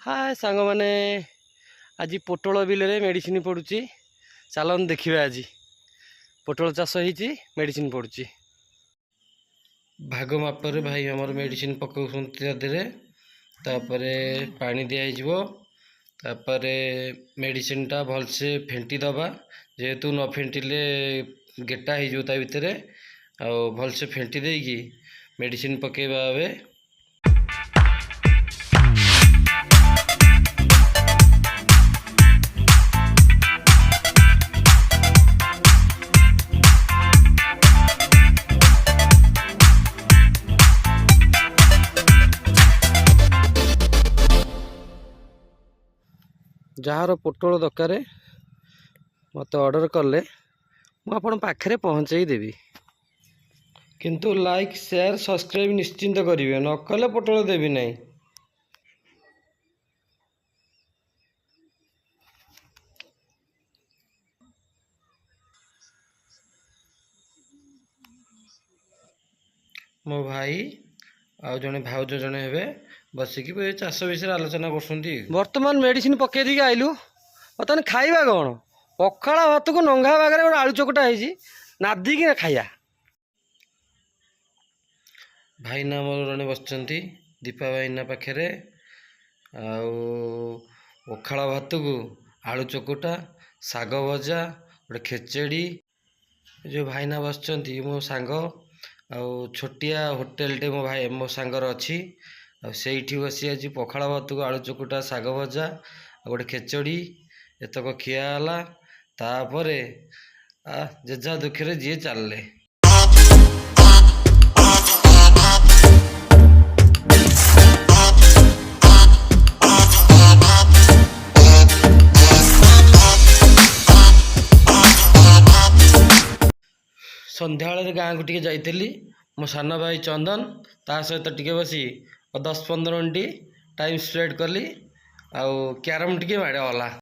हाय सांग मैंने आज पोटल बिल मेडिसिन पड़ुची चलन देखा आज पोटल चाष होती मेडिसिन पड़ुची भाग मापर भाई आमर मेडिसिन पकाउे पानी दिपर मेडिसिन टा भलसे फेंटी दबा जेहेतु न फेंटिले गेटा हो भितर आ भलसे फेंटी देकी मेडिसिन पकेबा ए जार पोटल दरकार मत ऑर्डर कले मुझे पाखे पहुँचाई देवी किंतु लाइक शेयर सब्सक्राइब निश्चिंत करेंगे न कले पोटल देवी नहीं। मो भाई आउ जड़े भाउज जड़े हे बसिक चाष विषय आलोचना कर बर्तमान मेडिसिन पकई दी आइलु बर्तमान खाइबा कौन पखाड़ भात को नंगा बागे गोटे आलू चकटा है नादिक खाया भाईना मोर जड़े बस दीपा भाईना पाखे पखाड़ भात को आलू चकटा शाग भजा गोटे खेचेड़ी जो भाईना बस मो सांग छोटिया होटेल टे मो भाई मो सांगर अच्छी से बसी आज पखाड़ भात को आलू चकटा शाग भजा गोटे खेचड़ी एतक खियाला तापर जेजा दुखे जी चलले संध्या गाँव को टे जाइली मो सान भाई चंदन ता सहित टे बसी 10-15 मिनट टाइम स्पेंड कली आउ क्यारम टे माड़े गला।